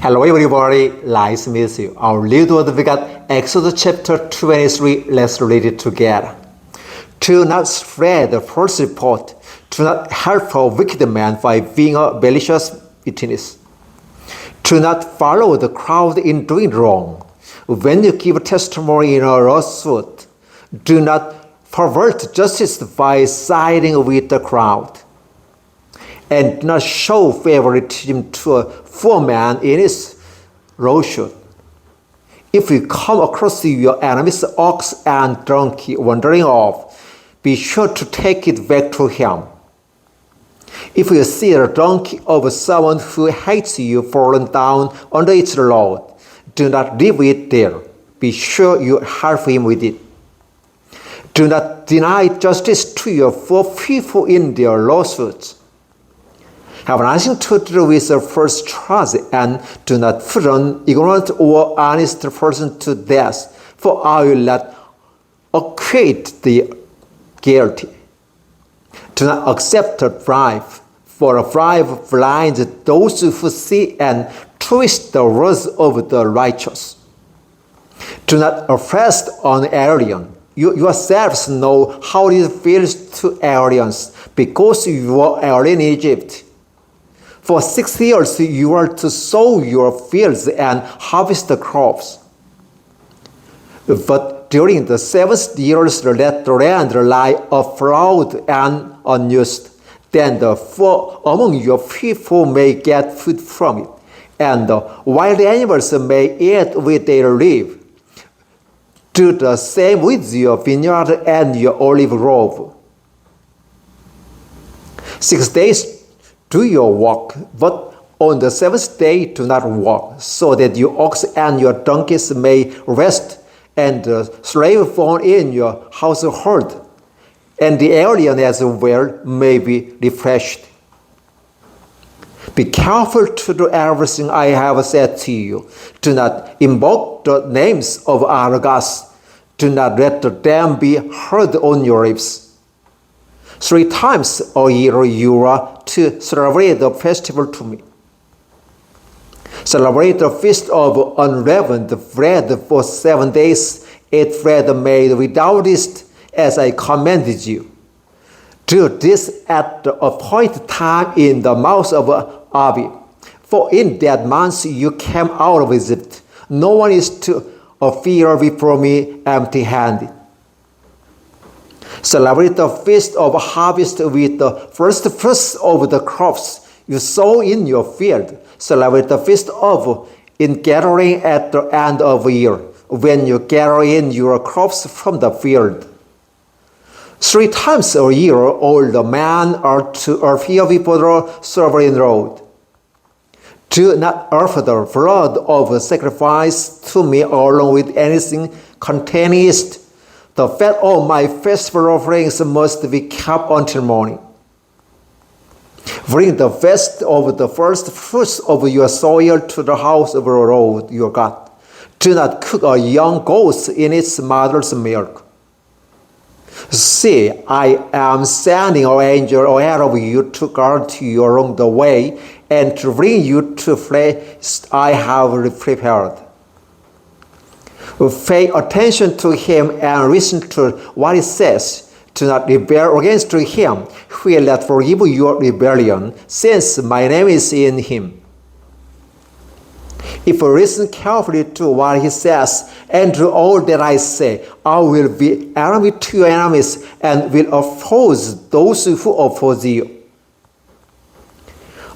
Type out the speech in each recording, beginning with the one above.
Hello everybody, nice to meet you. Our lead word we got Exodus chapter 23. Let's read it together. Do not spread the false report. Do not help a wicked man by being a malicious witness. Do not follow the crowd in doing wrong. When you give testimony in a lawsuit, do not pervert justice by siding with the crowd. And do not show favoritism to a poor man in his lawsuit. If you come across your enemy's ox and donkey wandering off, be sure to take it back to him. If you see a donkey of someone who hates you fallen down under its load, do not leave it there. Be sure you help him with it. Do not deny justice to your poor people in their lawsuits. Have nothing to do with the first charge, and do not put an ignorant or honest person to death, for I will not acquit the guilty. Do not accept a bribe, for a bribe blinds those who see and twist the words of the righteous. Do not oppress an alien. You yourselves know how it feels to aliens, because you were alien in Egypt. For 6 years you are to sow your fields and harvest the crops. But during the 7 years let the land lie afloat and unused. Then the poor among your people may get food from it, and the wild animals may eat with their live. Do the same with your vineyard and your olive grove. 6 days do your work, but on the 7th day do not work, so that your ox and your donkeys may rest, and the slave born in your household, and the alien as well may be refreshed. Be careful to do everything I have said to you. Do not invoke the names of other gods. Do not let them be heard on your lips. 3 times a year you are to celebrate the festival to me. Celebrate the feast of unleavened bread for 7 days. Eat bread made without yeast, as I commanded you. Do this at the appointed time in the month of Abib, for in that month you came out of Egypt. No one is to appear before me empty-handed. Celebrate the feast of harvest with the first fruits of the crops you sow in your field. Celebrate the feast of ingathering at the end of the year, when you gather in your crops from the field. 3 times a year all the men are to appear before the sovereign Lord. Do not offer the blood of sacrifice to me along with anything containing yeast. The fat of my festival offerings must be kept until morning. Bring the best of the first fruits of your soil to the house of the Lord your God. Do not cook a young goat in its mother's milk. See, I am sending an angel ahead of you to guard you along the way and to bring you to place I have prepared. Pay attention to him and listen to what he says. Do not rebel against him. He will not forgive your rebellion, since my name is in him. If you listen carefully to what he says and to all that I say, I will be enemy to your enemies and will oppose those who oppose you.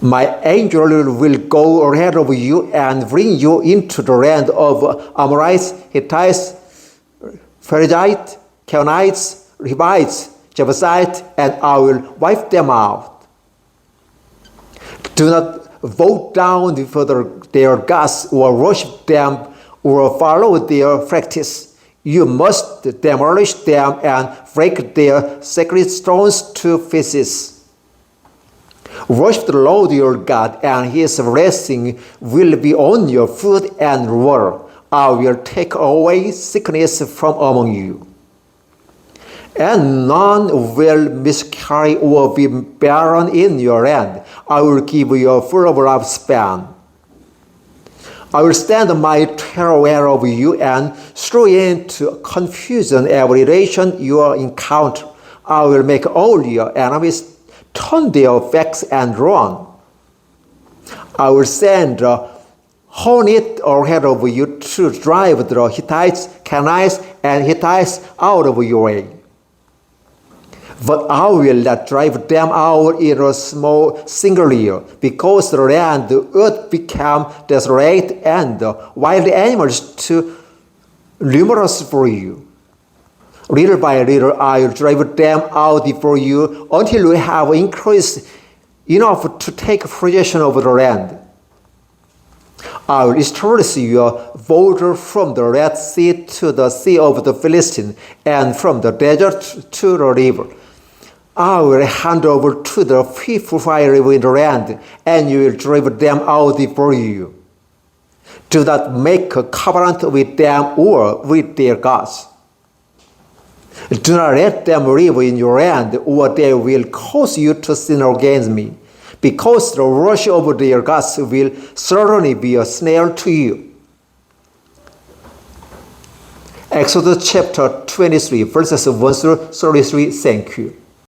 My angel will go ahead of you and bring you into the land of Amorites, Hittites, Perizzites, Canaanites, Hivites, Jebusites, and I will wipe them out. Do not bow down before their gods or worship them or follow their practice. You must demolish them and break their sacred stones to pieces. Worship the Lord your God, and his blessing will be on your food and water. I will take away sickness from among you. And none will miscarry or be barren in your land. I will give you a full lifespan. I will stand my terror over you and throw into confusion every nation you encounter. I will make all your enemies turn their backs and run. I will send a hornet ahead of you to drive the Hittites, Canaanites, and Hittites out of your way. But I will not drive them out in a small single year, because the land would become desolate and the wild animals too numerous for you. Little by little I will drive them out before you until we have increased enough to take possession of the land. I will establish your border from the Red Sea to the Sea of the Philistines, and from the desert to the river. I will hand over to the people who live in the land, and you will drive them out before you. Do not make a covenant with them or with their gods. Do not let them live in your land, or they will cause you to sin against me, because the worship of their gods will certainly be a snare to you. Exodus chapter 23, verses 1 through 33. Thank you.